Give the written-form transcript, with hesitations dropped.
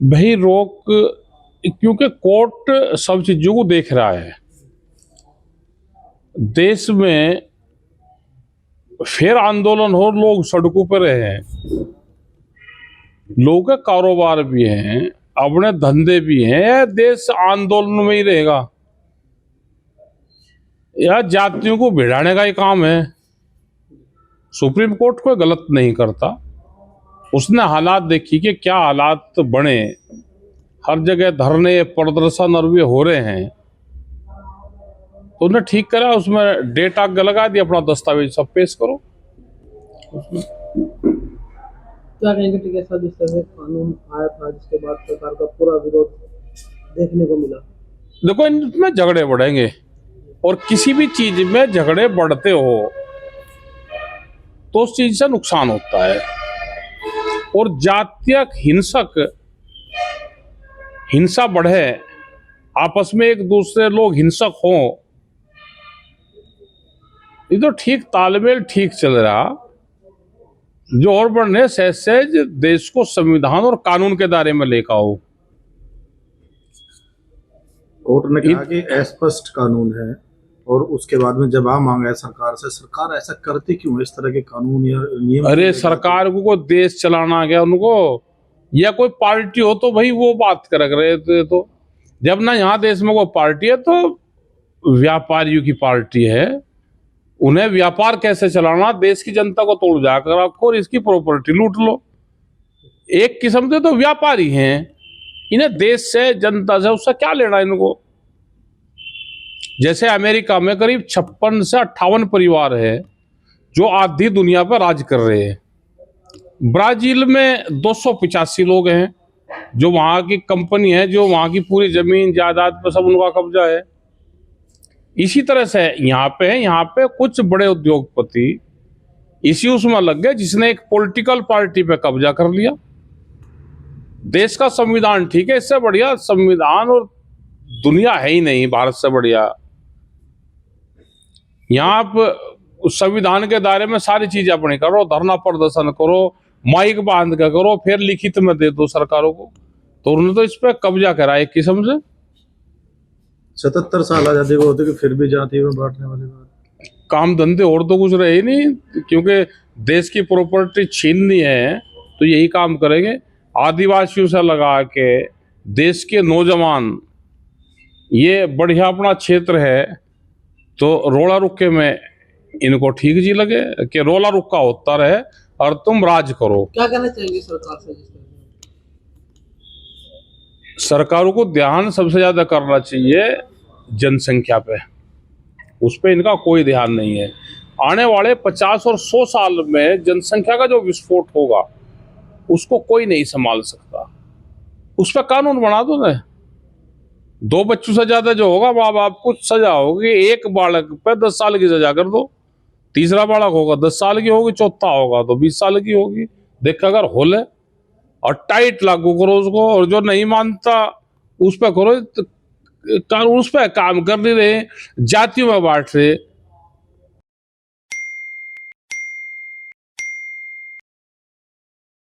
भाई रोक, क्योंकि कोर्ट सब चीजों को देख रहा है। देश में फिर आंदोलन हो, लोग सड़कों पर रहे हैं, लोगों के कारोबार भी हैं, अपने धंधे भी हैं, या देश आंदोलन में ही रहेगा? या जातियों को भिड़ाने का ही काम है? सुप्रीम कोर्ट कोई गलत नहीं करता। उसने हालात देखी कि क्या हालात बने, हर जगह धरने प्रदर्शन और भी हो रहे हैं, तो उन्हें ठीक करा। उसमें डेटा लगा दिया, अपना दस्तावेज सब पेश करो। क्या कहेंगे? ठीक है सर, जिस तरह से कानून आया था जिसके बाद सरकार का पूरा विरोध देखने को मिला। देखो, इनमें झगड़े बढ़ेंगे, और किसी भी चीज में झगड़े बढ़ते हो तो उस चीज से नुकसान होता है। और जातीय हिंसा बढ़े, आपस में एक दूसरे लोग हिंसक हों, ये तो ठीक तालमेल ठीक चल रहा। जो और बढ़ने सहज देश को संविधान और कानून के दायरे में लेकर आओ। कोर्ट ने कहा कि अस्पष्ट कानून है, और उसके बाद में जवाब मांगा है सरकार से। सरकार ऐसा करती क्यों है, इस तरह के कानून या नियम? अरे सरकार को देश चलाना आ गया उनको, या कोई पार्टी हो तो भाई वो बात कर रहे थे। तो जब ना यहाँ देश में कोई पार्टी है तो व्यापारियों की पार्टी है, उन्हें व्यापार कैसे चलाना, देश की जनता को तोड़ जाकर रखो और इसकी प्रॉपर्टी लूट लो। एक किस्म से तो व्यापारी हैं, इन्हें देश से जनता से उससे क्या लेना इनको। जैसे अमेरिका में करीब 56 से 58 परिवार है जो आधी दुनिया पर राज कर रहे हैं। ब्राजील में 285 लोग हैं जो वहां की कंपनी है, जो वहां की पूरी जमीन जायदाद पर सब उनका कब्जा है। इसी तरह से यहाँ पे कुछ बड़े उद्योगपति इसी उसमें लग गए जिसने एक पॉलिटिकल पार्टी पे कब्जा कर लिया। देश का संविधान ठीक है, इससे बढ़िया संविधान और दुनिया है ही नहीं भारत से बढ़िया। यहाँ आप संविधान के दायरे में सारी चीजें अपनी करो, धरना प्रदर्शन करो, माइक बांध कर करो, फिर लिखित में दे दो सरकारों को। तो उन्होंने तो इस पे कब्जा करा एक किस्म से। 77 साल आजादी को होते कि फिर भी जाति में बांटने वाली बात। काम धंधे और तो कुछ रहे ही नहीं, क्योंकि देश की प्रॉपर्टी छीननी है तो यही काम करेंगे। आदिवासियों से लगा के देश के नौजवान, ये बढ़िया अपना क्षेत्र है, तो रोला रुक्के में इनको ठीक जी लगे कि रोला रुक्का होता रहे और तुम राज करो। क्या कहना चाहेंगे सरकार से? जिस तरह सरकारों को ध्यान सबसे ज्यादा करना चाहिए जनसंख्या पे, उस पे इनका कोई ध्यान नहीं है। आने वाले 50 और 100 साल में जनसंख्या का जो विस्फोट होगा उसको कोई नहीं संभाल सकता। उस पर कानून बना दो ना, 2 बच्चों से ज्यादा जो होगा माँ बाप को सजा होगी, एक बालक पे 10 साल की सजा कर दो, तीसरा बालक होगा 10 साल की होगी, चौथा होगा तो 20 साल की होगी। देख अगर होले और टाइट लागू करो उसको, और जो नहीं मानता उस पर करो कानून, उस पर काम कर नहीं रहे, जातियों में बांट रहे।